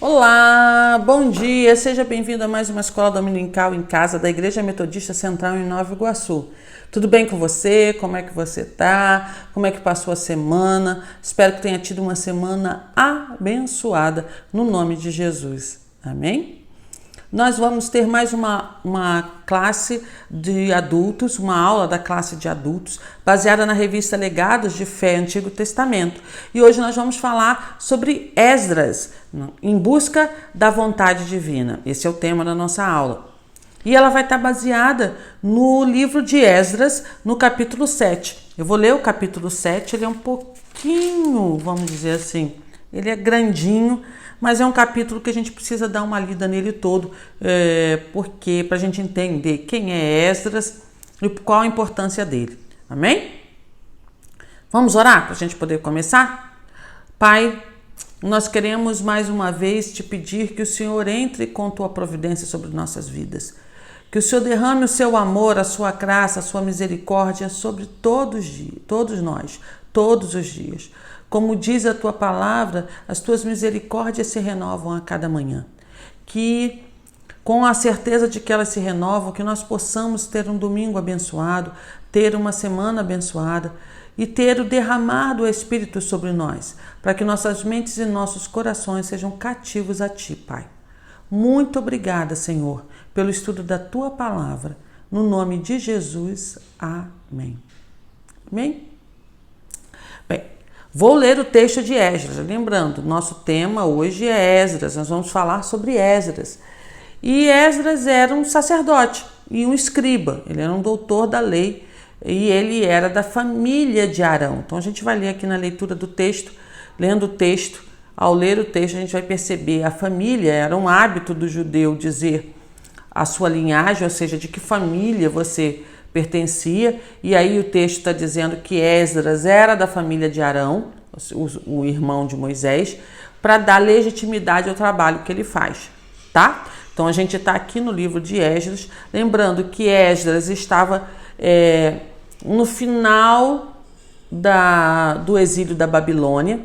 Olá, bom dia, seja bem-vindo a mais uma escola dominical em casa da Igreja Metodista Central em Nova Iguaçu. Tudo bem com você? Como é que você tá? Como é que passou a semana? Espero que tenha tido uma semana abençoada no nome de Jesus. Amém? Nós vamos ter mais uma classe de adultos, uma aula da classe de adultos, baseada na revista Legados de Fé Antigo Testamento. E hoje nós vamos falar sobre Esdras, em busca da vontade divina. Esse é o tema da nossa aula. E ela vai estar baseada no livro de Esdras, no capítulo 7. Eu vou ler o capítulo 7, ele é um pouquinho, vamos dizer assim, ele é grandinho, mas é um capítulo que a gente precisa dar uma lida nele todo, porque para a gente entender quem é Esdras e qual a importância dele. Amém? Vamos orar para a gente poder começar? Pai, nós queremos mais uma vez te pedir que o Senhor entre com tua providência sobre nossas vidas. Que o Senhor derrame o seu amor, a sua graça, a sua misericórdia sobre todos nós, todos os dias. Como diz a tua palavra, as tuas misericórdias se renovam a cada manhã. Que, com a certeza de que elas se renovam, que nós possamos ter um domingo abençoado, ter uma semana abençoada e ter o derramar do Espírito sobre nós, para que nossas mentes e nossos corações sejam cativos a Ti, Pai. Muito obrigada, Senhor, pelo estudo da Tua palavra. No nome de Jesus, amém. Amém? Bem, vou ler o texto de Esdras. Lembrando, nosso tema hoje é Esdras. Nós vamos falar sobre Esdras. E Esdras era um sacerdote e um escriba. Ele era um doutor da lei e ele era da família de Arão. Então a gente vai ler aqui na leitura do texto, lendo o texto. Ao ler o texto a gente vai perceber a família, era um hábito do judeu dizer a sua linhagem, ou seja, de que família você pertencia, e aí o texto está dizendo que Esdras era da família de Arão, o irmão de Moisés, para dar legitimidade ao trabalho que ele faz, tá? Então a gente está aqui no livro de Esdras, lembrando que Esdras estava no final do exílio da Babilônia,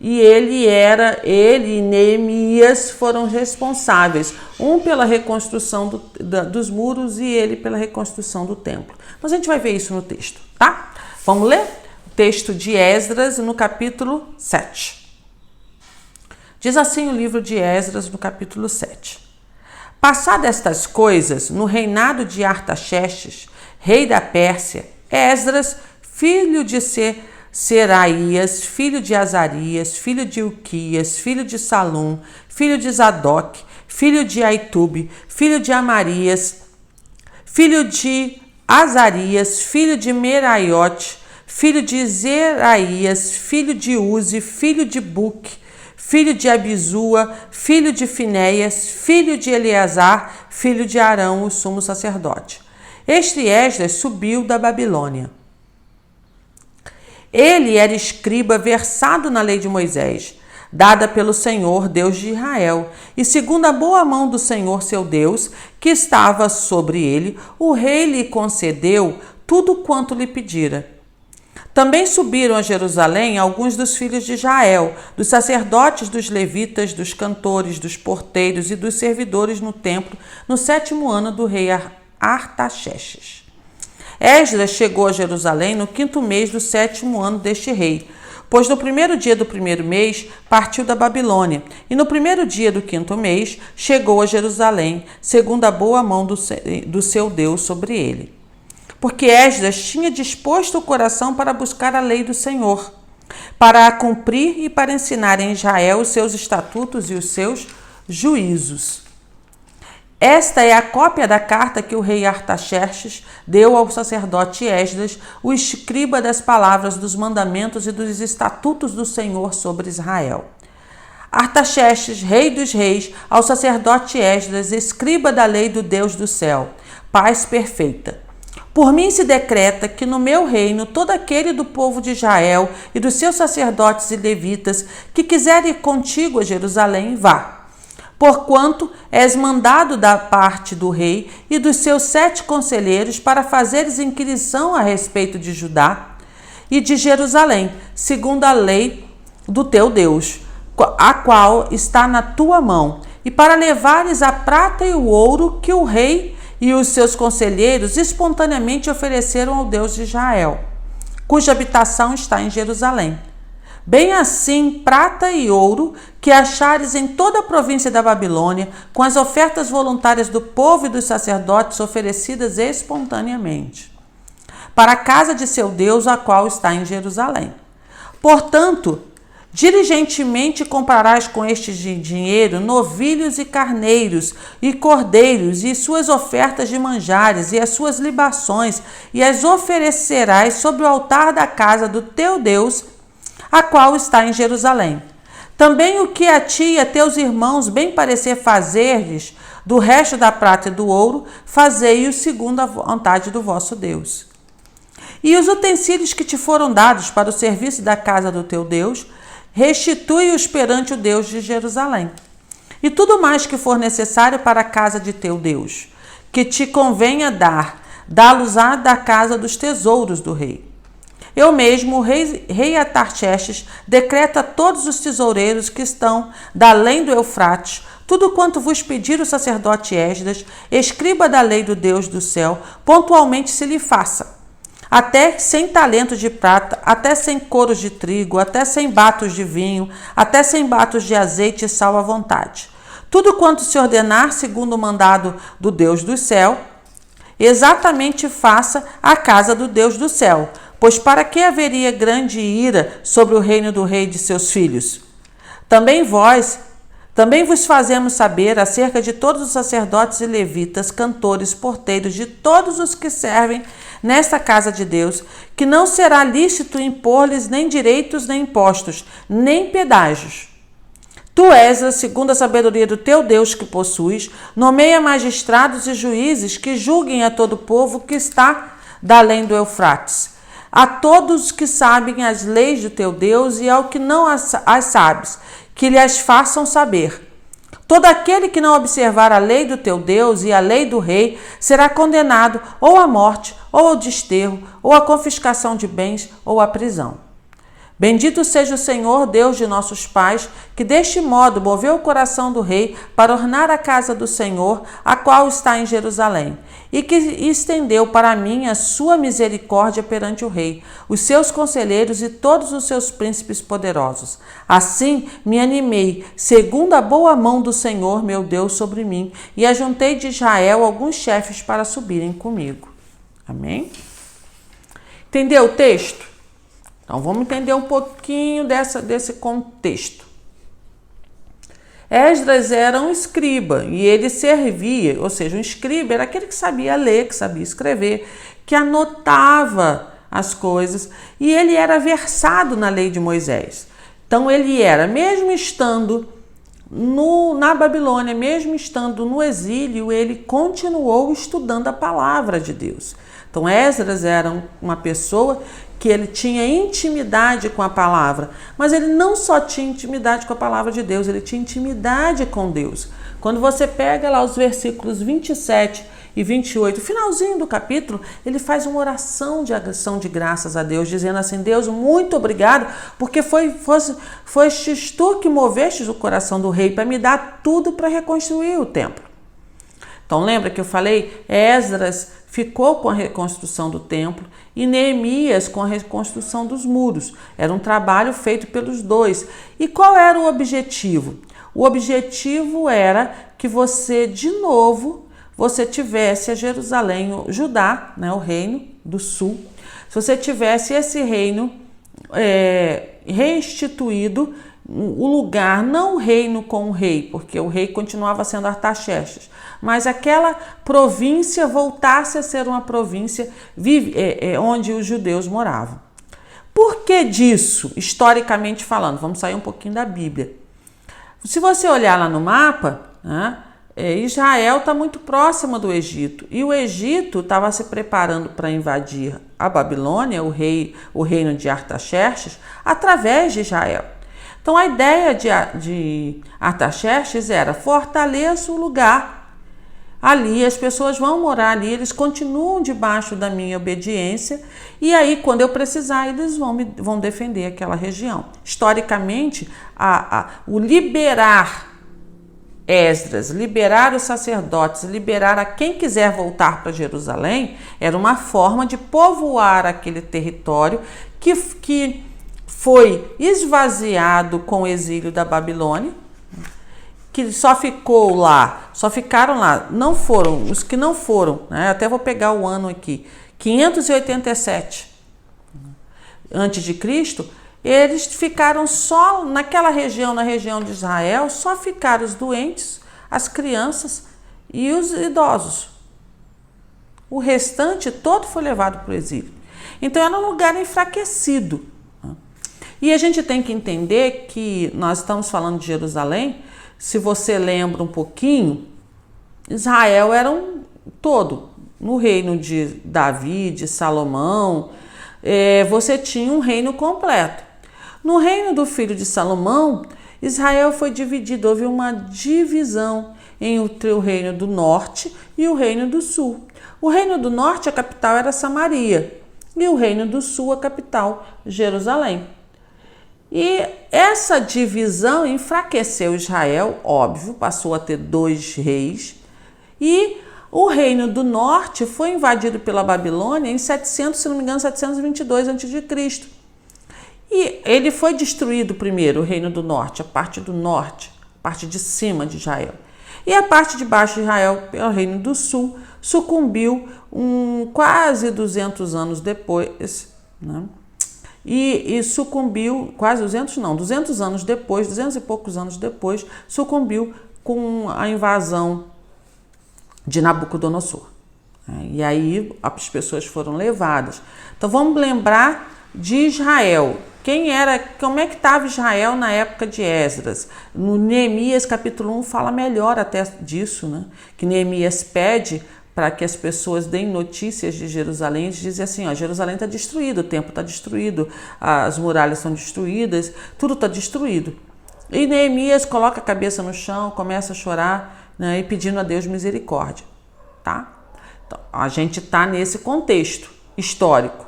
e ele e Neemias foram responsáveis, um pela reconstrução dos muros e ele pela reconstrução do templo. Mas a gente vai ver isso no texto, tá? Vamos ler? O texto de Esdras no capítulo 7. Diz assim o livro de Esdras no capítulo 7. Passadas estas coisas, no reinado de Artaxerxes, rei da Pérsia, Esdras, filho de Seraías, filho de Azarias, filho de Ilquias, filho de Salum, filho de Zadok, filho de Aitube, filho de Amarias, filho de Azarias, filho de Meraiote, filho de Zeraías, filho de Uzi, filho de Buque, filho de Abizua, filho de Finéias, filho de Eleazar, filho de Arão, o sumo sacerdote. Este Esdras subiu da Babilônia. Ele era escriba versado na lei de Moisés, dada pelo Senhor, Deus de Israel, e segundo a boa mão do Senhor, seu Deus, que estava sobre ele, o rei lhe concedeu tudo quanto lhe pedira. Também subiram a Jerusalém alguns dos filhos de Israel, dos sacerdotes, dos levitas, dos cantores, dos porteiros e dos servidores no templo, no 7º ano do rei Artaxerxes. Esdras chegou a Jerusalém no 5º mês do 7º ano deste rei, pois no 1º dia do 1º mês partiu da Babilônia, e no 1º dia do 5º mês chegou a Jerusalém, segundo a boa mão do seu Deus sobre ele. Porque Esdras tinha disposto o coração para buscar a lei do Senhor, para a cumprir e para ensinar em Israel os seus estatutos e os seus juízos. Esta é a cópia da carta que o rei Artaxerxes deu ao sacerdote Esdras, o escriba das palavras dos mandamentos e dos estatutos do Senhor sobre Israel. Artaxerxes, rei dos reis, ao sacerdote Esdras, escriba da lei do Deus do céu, paz perfeita. Por mim se decreta que no meu reino todo aquele do povo de Israel e dos seus sacerdotes e levitas que quiser ir contigo a Jerusalém, vá. Porquanto és mandado da parte do rei e dos seus 7 conselheiros para fazeres inquirição a respeito de Judá e de Jerusalém, segundo a lei do teu Deus, a qual está na tua mão, e para levares a prata e o ouro que o rei e os seus conselheiros espontaneamente ofereceram ao Deus de Israel, cuja habitação está em Jerusalém. Bem assim, prata e ouro que achares em toda a província da Babilônia, com as ofertas voluntárias do povo e dos sacerdotes oferecidas espontaneamente, para a casa de seu Deus, a qual está em Jerusalém. Portanto, diligentemente comprarás com este dinheiro novilhos e carneiros e cordeiros e suas ofertas de manjares e as suas libações, e as oferecerás sobre o altar da casa do teu Deus, a qual está em Jerusalém. Também o que a ti e a teus irmãos bem parecer fazerdes do resto da prata e do ouro, fazei-o segundo a vontade do vosso Deus. E os utensílios que te foram dados para o serviço da casa do teu Deus, restitui-os perante o Deus de Jerusalém. E tudo mais que for necessário para a casa de teu Deus, que te convenha dar, dá-los-á da casa dos tesouros do rei. Eu mesmo, o rei Artaxerxes, decreto a todos os tesoureiros que estão da além do Eufrates, tudo quanto vos pedir o sacerdote Esdras, escriba da lei do Deus do céu, pontualmente se lhe faça. Até 100 talentos de prata, até 100 coros de trigo, até 100 batos de vinho, até 100 batos de azeite e sal à vontade. Tudo quanto se ordenar segundo o mandado do Deus do céu, exatamente faça a casa do Deus do céu. Pois para que haveria grande ira sobre o reino do rei e de seus filhos? Também vos fazemos saber acerca de todos os sacerdotes e levitas, cantores, porteiros, de todos os que servem nesta casa de Deus, que não será lícito impor-lhes nem direitos, nem impostos, nem pedágios. Tu, Esdras, segundo a sabedoria do teu Deus que possuis, nomeia magistrados e juízes que julguem a todo o povo que está da além do Eufrates, a todos que sabem as leis do teu Deus e ao que não as sabes, que lhes façam saber. Todo aquele que não observar a lei do teu Deus e a lei do rei será condenado ou à morte, ou ao desterro, ou à confiscação de bens, ou à prisão. Bendito seja o Senhor, Deus de nossos pais, que deste modo moveu o coração do rei para ornar a casa do Senhor, a qual está em Jerusalém, e que estendeu para mim a sua misericórdia perante o rei, os seus conselheiros e todos os seus príncipes poderosos. Assim me animei, segundo a boa mão do Senhor, meu Deus, sobre mim, e ajuntei de Israel alguns chefes para subirem comigo. Amém? Entendeu o texto? Então, vamos entender um pouquinho desse contexto. Esdras era um escriba e ele servia, ou seja, um escriba era aquele que sabia ler, que sabia escrever, que anotava as coisas e ele era versado na lei de Moisés. Então, ele era, mesmo estando na Babilônia, mesmo estando no exílio, ele continuou estudando a palavra de Deus. Então, Esdras era uma pessoa que ele tinha intimidade com a palavra, mas ele não só tinha intimidade com a palavra de Deus, ele tinha intimidade com Deus. Quando você pega lá os versículos 27 e 28, finalzinho do capítulo, ele faz uma oração de ação de graças a Deus, dizendo assim: Deus, muito obrigado, porque fostes tu que movestes o coração do rei para me dar tudo para reconstruir o templo. Então lembra que eu falei, Esdras ficou com a reconstrução do templo e Neemias com a reconstrução dos muros. Era um trabalho feito pelos dois. E qual era o objetivo? O objetivo era que você, de novo, você tivesse a Jerusalém, o Judá, né, o reino do sul. Se você tivesse esse reino restituído, o lugar, não o reino com o rei, porque o rei continuava sendo Artaxerxes, mas aquela província voltasse a ser uma província onde os judeus moravam. Por que disso, historicamente falando? Vamos sair um pouquinho da Bíblia. Se você olhar lá no mapa, né, Israel está muito próximo do Egito, e o Egito estava se preparando para invadir a Babilônia, o reino de Artaxerxes, através de Israel. Então, a ideia de Artaxerxes era: fortaleça o lugar ali, as pessoas vão morar ali, eles continuam debaixo da minha obediência, e aí, quando eu precisar, eles vão defender aquela região. Historicamente, o liberar Esdras, liberar os sacerdotes, liberar a quem quiser voltar para Jerusalém, era uma forma de povoar aquele território que foi esvaziado com o exílio da Babilônia, que só ficaram lá, não foram, os que não foram, né? Até vou pegar o ano aqui, 587 antes de Cristo, eles ficaram só naquela região, na região de Israel, só ficaram os doentes, as crianças e os idosos. O restante todo foi levado para o exílio. Então era um lugar enfraquecido. E a gente tem que entender que nós estamos falando de Jerusalém. Se você lembra um pouquinho, Israel era um todo. No reino de Davi, de Salomão, você tinha um reino completo. No reino do filho de Salomão, Israel foi dividido. Houve uma divisão entre o reino do norte e o reino do sul. O reino do norte, a capital era Samaria. E o reino do sul, a capital, Jerusalém. E essa divisão enfraqueceu Israel, óbvio, passou a ter 2 reis, e o reino do norte foi invadido pela Babilônia em 700, se não me engano, 722 a.C. E ele foi destruído primeiro, o reino do norte, a parte do norte, a parte de cima de Israel. E a parte de baixo de Israel, o reino do sul, sucumbiu quase 200 anos depois, né? E sucumbiu, quase 200 não, 200 anos depois, 200 e poucos anos depois, sucumbiu com a invasão de Nabucodonosor. E aí as pessoas foram levadas. Então vamos lembrar de Israel. Como é que estava Israel na época de Esdras? No Neemias capítulo 1 fala melhor até disso, né? Que Neemias pede para que as pessoas deem notícias de Jerusalém. Eles dizem assim, ó, Jerusalém está destruído, o templo está destruído, as muralhas são destruídas, tudo está destruído. E Neemias coloca a cabeça no chão, começa a chorar, né, e pedindo a Deus misericórdia. Tá? Então, a gente está nesse contexto histórico.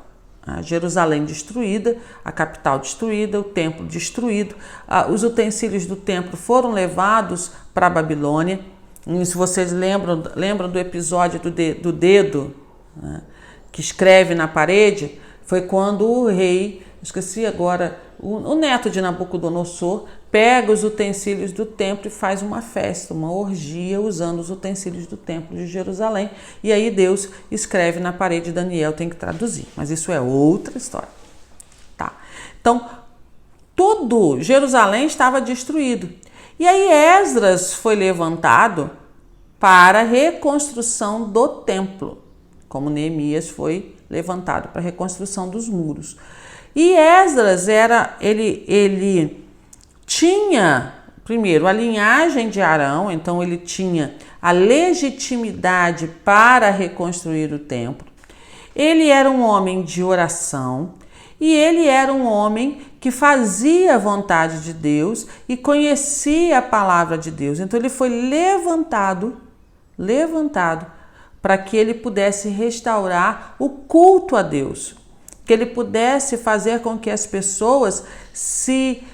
Jerusalém destruída, a capital destruída, o templo destruído, os utensílios do templo foram levados para a Babilônia. E se vocês lembram do episódio do dedo, né, que escreve na parede, foi quando o rei, esqueci agora, o neto de Nabucodonosor, pega os utensílios do templo e faz uma festa, uma orgia, usando os utensílios do templo de Jerusalém. E aí Deus escreve na parede, Daniel tem que traduzir. Mas isso é outra história. Tá? Então, tudo, Jerusalém estava destruído. E aí Esdras foi levantado para a reconstrução do templo, como Neemias foi levantado para a reconstrução dos muros. E Esdras ele tinha, primeiro, a linhagem de Arão, então ele tinha a legitimidade para reconstruir o templo. Ele era um homem de oração e ele era um homem que fazia a vontade de Deus e conhecia a palavra de Deus. Então ele foi levantado para que ele pudesse restaurar o culto a Deus, que ele pudesse fazer com que as pessoas se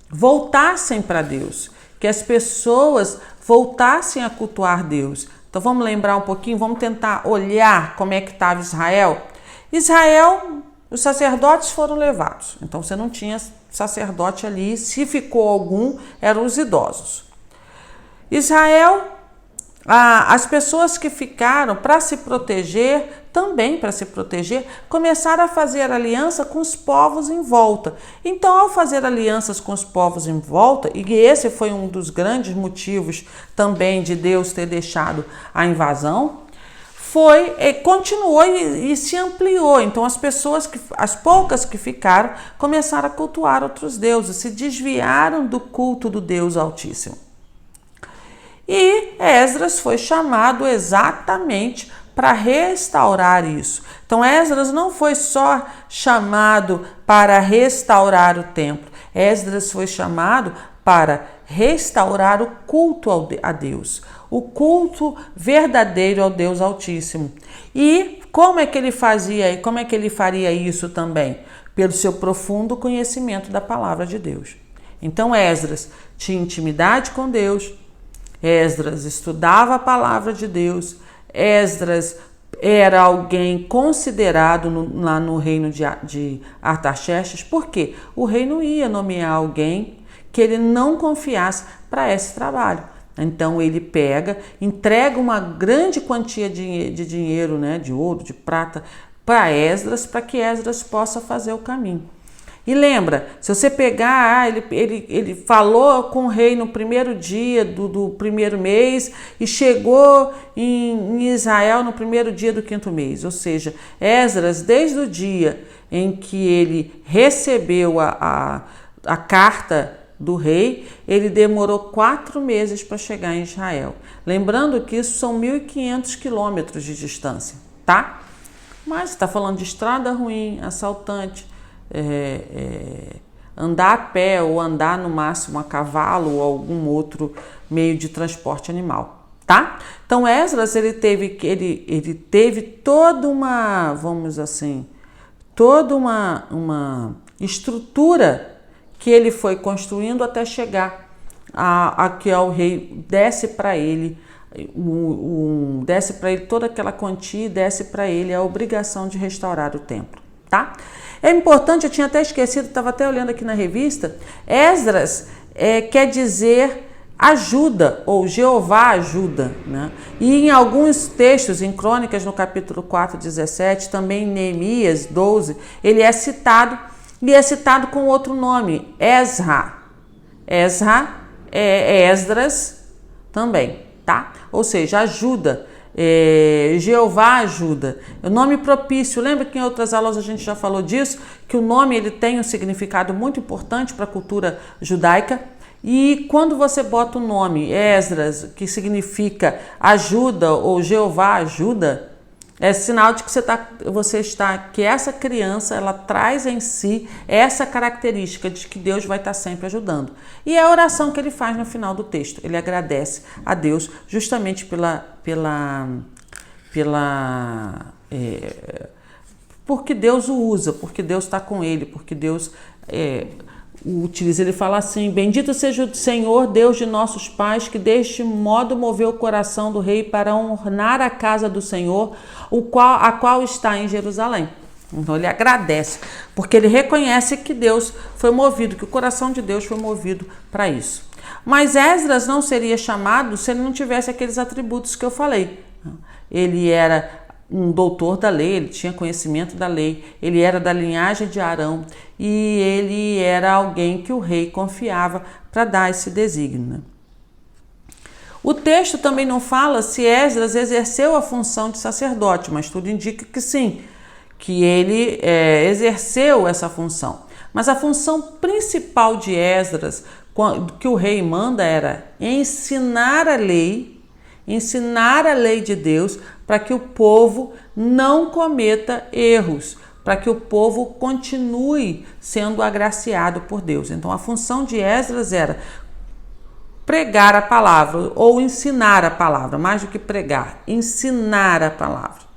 voltassem para Deus, que as pessoas voltassem a cultuar Deus. Então vamos lembrar um pouquinho, vamos tentar olhar como é que estava Israel. Israel, os sacerdotes foram levados, então você não tinha sacerdote ali, se ficou algum, eram os idosos. Israel, as pessoas que ficaram para se proteger, começaram a fazer aliança com os povos em volta. Então, ao fazer alianças com os povos em volta, e esse foi um dos grandes motivos também de Deus ter deixado a invasão, continuou e se ampliou. Então as poucas que ficaram, começaram a cultuar outros deuses, se desviaram do culto do Deus Altíssimo. E Esdras foi chamado exatamente para restaurar isso. Então Esdras não foi só chamado para restaurar o templo, Esdras foi chamado para restaurar o culto a Deus, o culto verdadeiro ao Deus Altíssimo. E como é que ele fazia e como é que ele faria isso também? Pelo seu profundo conhecimento da palavra de Deus. Então Esdras tinha intimidade com Deus, Esdras estudava a palavra de Deus, Esdras era alguém considerado lá no reino de Artaxerxes, porque o rei não ia nomear alguém que ele não confiasse para esse trabalho. Então ele pega, entrega uma grande quantia de dinheiro, né, de ouro, de prata, para Esdras, para que Esdras possa fazer o caminho. E lembra, se você pegar, ele falou com o rei no primeiro dia do primeiro mês e chegou em Israel no primeiro dia do quinto mês. Ou seja, Esdras, desde o dia em que ele recebeu a carta do rei, ele demorou 4 meses para chegar em Israel. Lembrando que isso são 1.500 quilômetros de distância, tá? Mas está falando de estrada ruim, assaltante, andar a pé ou andar no máximo a cavalo ou algum outro meio de transporte animal, tá? Então Esdras ele teve toda uma, vamos assim, toda uma estrutura que ele foi construindo até chegar a que o rei desse para ele toda aquela quantia e desse para ele a obrigação de restaurar o templo, tá? É importante, eu tinha até esquecido, estava até olhando aqui na revista, Esdras quer dizer ajuda, ou Jeová ajuda, né? E em alguns textos, em Crônicas, no capítulo 4, 17, também em Neemias 12, ele é citado, e é citado com outro nome, Ezra. Ezra é Esdras também, tá? Ou seja, ajuda. Jeová ajuda. O nome propício, lembra que em outras aulas a gente já falou disso, que o nome ele tem um significado muito importante para a cultura judaica, e quando você bota o nome Esdras, que significa ajuda ou Jeová ajuda, é sinal de que que essa criança ela traz em si essa característica de que Deus vai estar sempre ajudando. E é a oração que ele faz no final do texto. Ele agradece a Deus justamente porque Deus o usa, porque Deus está com ele, porque Deus o utiliza. Ele fala assim: bendito seja o Senhor, Deus de nossos pais, que deste modo moveu o coração do rei para honrar a casa do Senhor, a qual está em Jerusalém. Então ele agradece, porque ele reconhece que Deus foi movido, que o coração de Deus foi movido para isso. Mas Esdras não seria chamado se ele não tivesse aqueles atributos que eu falei. Ele era um doutor da lei, ele tinha conhecimento da lei, ele era da linhagem de Arão e ele era alguém que o rei confiava para dar esse desígnio, né? O texto também não fala se Esdras exerceu a função de sacerdote, mas tudo indica que sim, que ele exerceu essa função. Mas a função principal de Esdras, que o rei manda, era ensinar a lei de Deus para que o povo não cometa erros, para que o povo continue sendo agraciado por Deus. Então a função de Esdras era pregar a palavra ou ensinar a palavra, mais do que pregar, ensinar a palavra.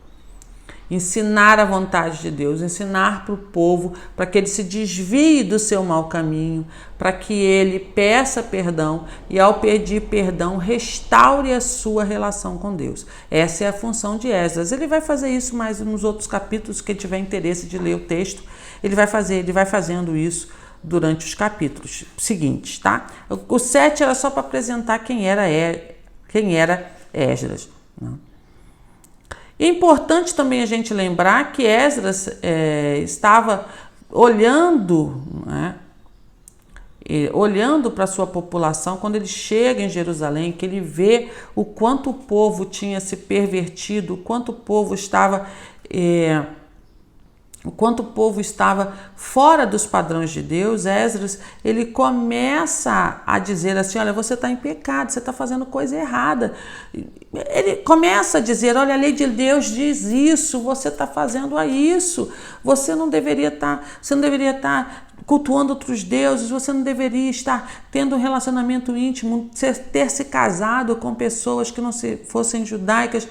Ensinar a vontade de Deus, ensinar para o povo, para que ele se desvie do seu mau caminho, para que ele peça perdão e, ao pedir perdão, restaure a sua relação com Deus. Essa é a função de Esdras. Ele vai fazer isso mais nos outros capítulos. Quem tiver interesse de ler o texto, ele vai fazendo isso durante os capítulos seguintes, tá? O 7 era só para apresentar quem era Esdras, né? É importante também a gente lembrar que Esdras estava olhando, né, olhando para a sua população quando ele chega em Jerusalém, que ele vê o quanto o povo tinha se pervertido, o quanto o povo estava fora dos padrões de Deus. Esdras, ele começa a dizer assim: olha, você está em pecado, você está fazendo coisa errada. Ele começa a dizer: olha, a lei de Deus diz isso, você está fazendo isso, você não deveria estar cultuando outros deuses, você não deveria estar tendo um relacionamento íntimo, ter se casado com pessoas que não fossem judaicas.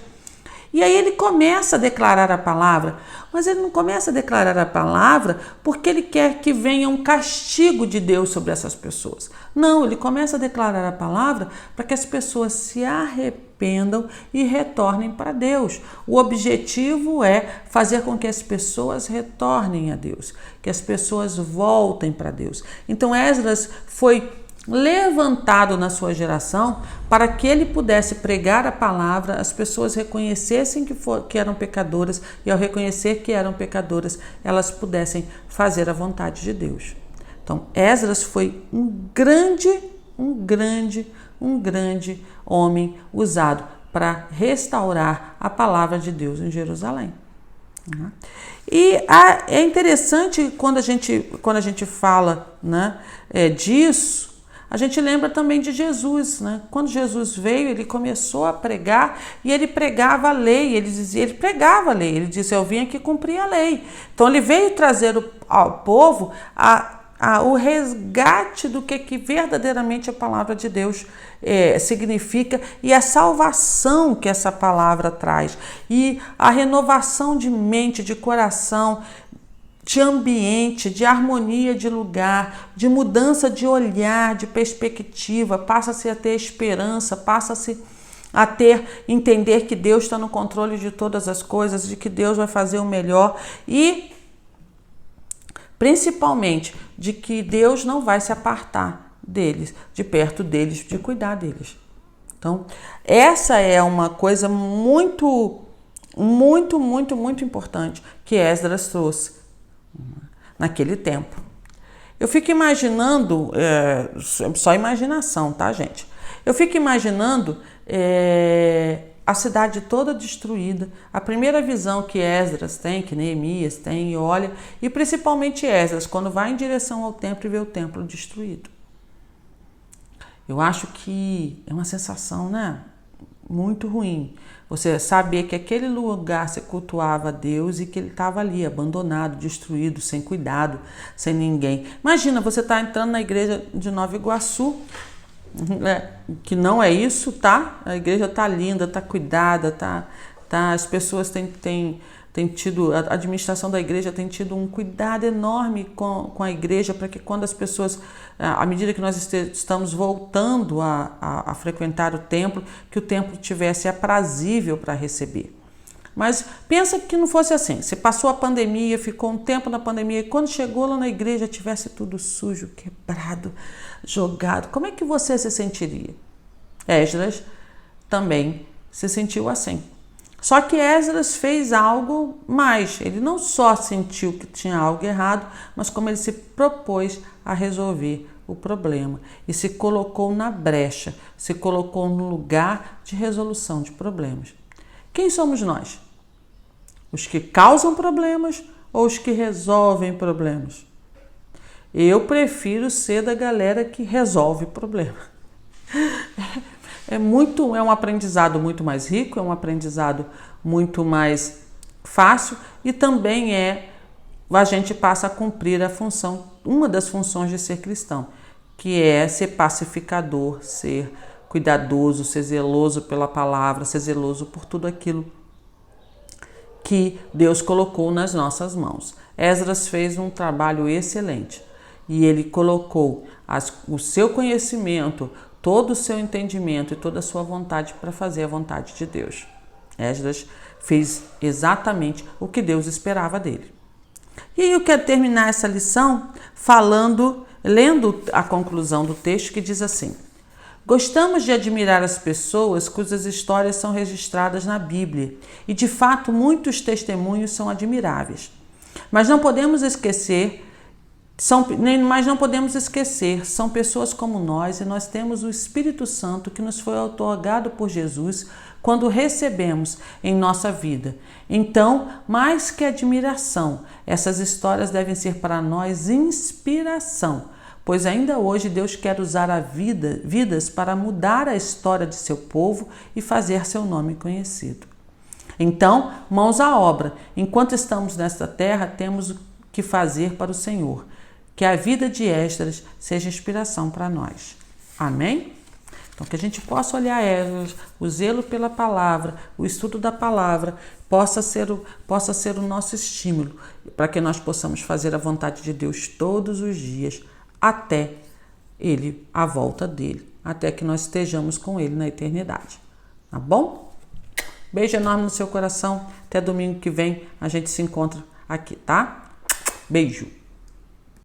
E aí ele começa a declarar a palavra, mas ele não começa a declarar a palavra porque ele quer que venha um castigo de Deus sobre essas pessoas. Não, ele começa a declarar a palavra para que as pessoas se arrependam e retornem para Deus. O objetivo é fazer com que as pessoas retornem a Deus, que as pessoas voltem para Deus. Então Esdras foi levantado na sua geração para que ele pudesse pregar a palavra, as pessoas reconhecessem que eram pecadoras e ao reconhecer que eram pecadoras, elas pudessem fazer a vontade de Deus. Então, Esdras foi um grande homem usado para restaurar a palavra de Deus em Jerusalém. E é interessante quando a gente fala, né, disso. A gente lembra também de Jesus, né? Quando Jesus veio, ele começou a pregar e ele pregava a lei. Ele pregava a lei. Ele disse: eu vim aqui cumprir a lei. Então ele veio trazer ao povo o resgate do que verdadeiramente a palavra de Deus significa e a salvação que essa palavra traz e a renovação de mente, de coração, de ambiente, de harmonia de lugar, de mudança de olhar, de perspectiva. Passa-se a ter esperança, passa-se a entender que Deus está no controle de todas as coisas, de que Deus vai fazer o melhor e principalmente de que Deus não vai se apartar deles, de perto deles, de cuidar deles. Então, essa é uma coisa muito importante que Esdras trouxe naquele tempo. Eu fico imaginando, só imaginação, tá, gente? Eu fico imaginando a cidade toda destruída, a primeira visão que Esdras tem, que Neemias tem e olha, e principalmente Esdras, quando vai em direção ao templo e vê o templo destruído. Eu acho que é uma sensação, né, muito ruim. Você saber que aquele lugar se cultuava a Deus e que ele estava ali, abandonado, destruído, sem cuidado, sem ninguém. Imagina, você está entrando na igreja de Nova Iguaçu, que não é isso, tá? A igreja tá linda, tá cuidada, tá as pessoas têm tido, a administração da igreja tem tido um cuidado enorme com a igreja para que quando as pessoas, à medida que nós estamos voltando a frequentar o templo, que o templo tivesse aprazível para receber. Mas pensa que não fosse assim. Você passou a pandemia, ficou um tempo na pandemia e quando chegou lá na igreja tivesse tudo sujo, quebrado, jogado. Como é que você se sentiria? Esdras também se sentiu assim. Só que Esdras fez algo mais. Ele não só sentiu que tinha algo errado, mas como ele se propôs a resolver o problema e se colocou na brecha, se colocou no lugar de resolução de problemas. Quem somos nós? Os que causam problemas ou os que resolvem problemas? Eu prefiro ser da galera que resolve problema. É um aprendizado muito mais rico, é um aprendizado muito mais fácil e também a gente passa a cumprir a função, uma das funções de ser cristão, que é ser pacificador, ser cuidadoso, ser zeloso pela palavra, ser zeloso por tudo aquilo que Deus colocou nas nossas mãos. Esdras fez um trabalho excelente e ele colocou o seu conhecimento, todo o seu entendimento e toda a sua vontade para fazer a vontade de Deus. Esdras fez exatamente o que Deus esperava dele. E aí eu quero terminar essa lição lendo a conclusão do texto que diz assim: gostamos de admirar as pessoas cujas histórias são registradas na Bíblia e, de fato, muitos testemunhos são admiráveis. Mas não podemos esquecer, são pessoas como nós e nós temos o Espírito Santo que nos foi outorgado por Jesus quando recebemos em nossa vida. Então, mais que admiração, essas histórias devem ser para nós inspiração, pois ainda hoje Deus quer usar vidas para mudar a história de seu povo e fazer seu nome conhecido. Então, mãos à obra. Enquanto estamos nesta terra, temos o que fazer para o Senhor. Que a vida de Esdras seja inspiração para nós. Amém? Então, que a gente possa olhar o zelo pela palavra, o estudo da palavra, possa ser o nosso estímulo para que nós possamos fazer a vontade de Deus todos os dias, até a volta dele, até que nós estejamos com ele na eternidade. Tá bom? Beijo enorme no seu coração. Até domingo que vem a gente se encontra aqui, tá? Beijo!